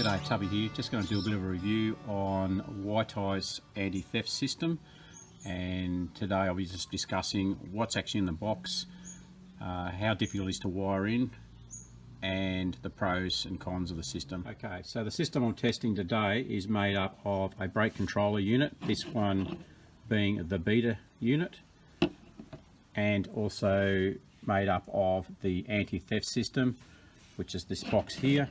G'day, Tubby here. Just going to do a bit of a review on Weitai's anti-theft system, and today I'll be just discussing what's actually in the box, how difficult it is to wire in, and the pros and cons of the system. Okay, so the system I'm testing today is made up of a brake controller unit, this one being the beta unit, and also made up of the anti-theft system, which is this box here.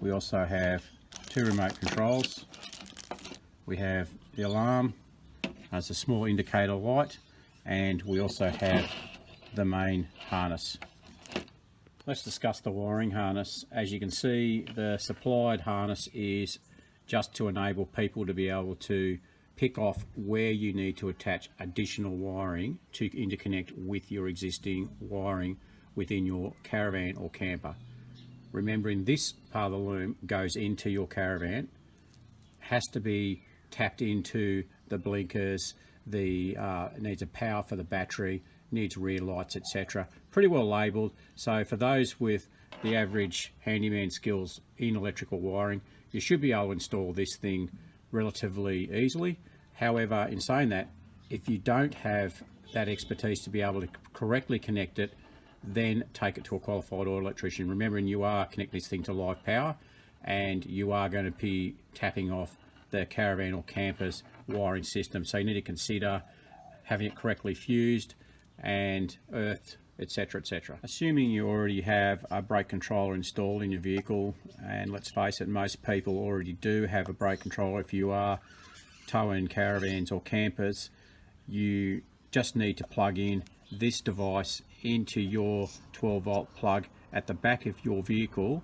We also have two remote controls. We have the alarm as a small indicator light, and we also have the main harness. Let's discuss the wiring harness. As you can see, the supplied harness is just to enable people to be able to pick off where you need to attach additional wiring to interconnect with your existing wiring within your caravan or camper. Remembering this part of the loom goes into your caravan, has to be tapped into the blinkers, it needs a power for the battery, needs rear lights, etc. Pretty well labelled, so for those with the average handyman skills in electrical wiring, you should be able to install this thing relatively easily. However, in saying that, if you don't have that expertise to be able to correctly connect it, then take it to a qualified oil electrician. Remembering you are connecting this thing to live power, and you are going to be tapping off the caravan or camper's wiring system, so you need to consider having it correctly fused and earthed, etc, etc. Assuming you already have a brake controller installed in your vehicle, and let's face it, most people already do have a brake controller. If you are towing caravans or campers, you just need to plug in this device into your 12-volt plug at the back of your vehicle,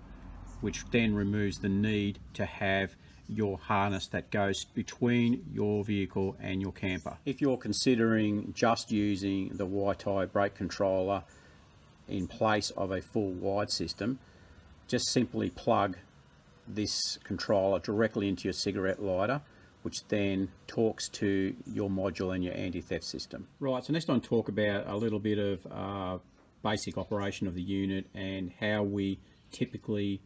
which then removes the need to have your harness that goes between your vehicle and your camper. If you're considering just using the Weitai brake controller in place of a full wired system, just simply plug this controller directly into your cigarette lighter, which then talks to your module and your anti-theft system. Right, so next I'm talk about a little bit of basic operation of the unit and how we typically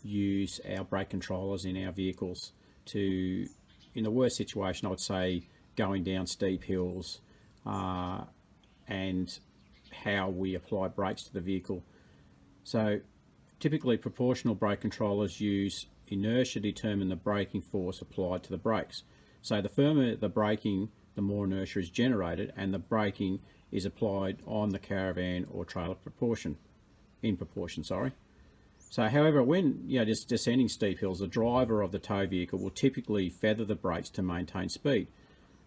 use our brake controllers in our vehicles to, in the worst situation, I would say going down steep hills, and how we apply brakes to the vehicle. So typically proportional brake controllers use inertia to determine the braking force applied to the brakes. So the firmer the braking, the more inertia is generated, and the braking is applied on the caravan or trailer in proportion. So however, when just descending steep hills, the driver of the tow vehicle will typically feather the brakes to maintain speed.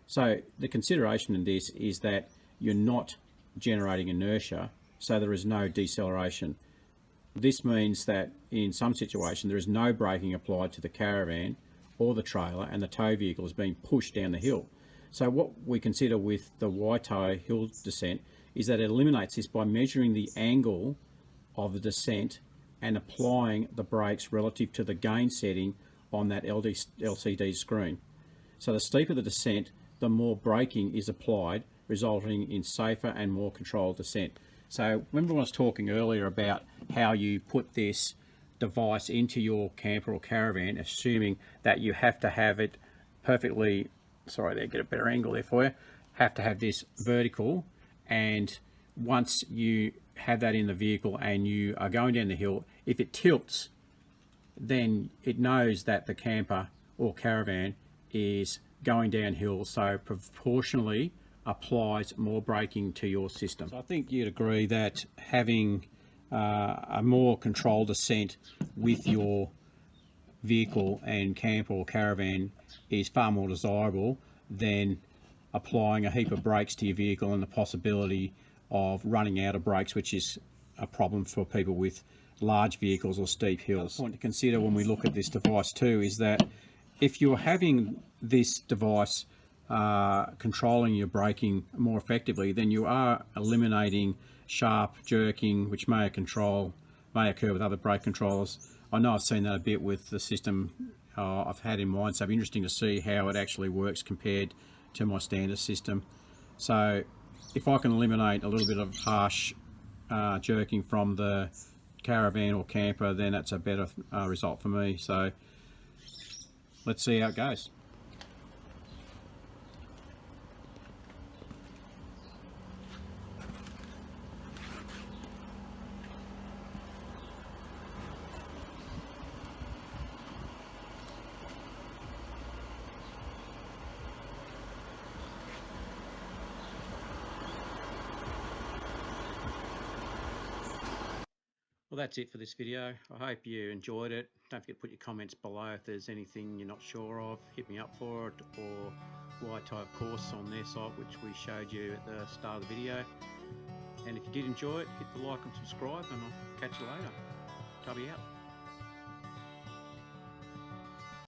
So the consideration in this is that you're not generating inertia, so there is no deceleration. This means that in some situation there is no braking applied to the caravan or the trailer, and the tow vehicle is being pushed down the hill. So what we consider with the Weitai hill descent is that it eliminates this by measuring the angle of the descent and applying the brakes relative to the gain setting on that LCD screen. So the steeper the descent, the more braking is applied, resulting in safer and more controlled descent. So remember I was talking earlier about how you put this device into your camper or caravan, assuming that you have to have it perfectly, get a better angle there for you, have to have this vertical, and once you have that in the vehicle and you are going down the hill, if it tilts, then it knows that the camper or caravan is going downhill, so proportionally applies more braking to your system. So I think you'd agree that having a more controlled descent with your vehicle and camper or caravan is far more desirable than applying a heap of brakes to your vehicle and the possibility of running out of brakes, which is a problem for people with large vehicles or steep hills. Another point to consider when we look at this device too is that if you're having this device controlling your braking more effectively, then you are eliminating sharp jerking, which may occur with other brake controllers. I know I've seen that a bit with the system I've had in mind, so it'll be interesting to see how it actually works compared to my standard system. So if I can eliminate a little bit of harsh jerking from the caravan or camper, then that's a better result for me. So let's see how it goes. Well, that's it for this video. I hope you enjoyed it. Don't forget to put your comments below if there's anything you're not sure of. Hit me up for it, or Waitai, of course, on their site, which we showed you at the start of the video. And if you did enjoy it, hit the like and subscribe, and I'll catch you later. Tubby out.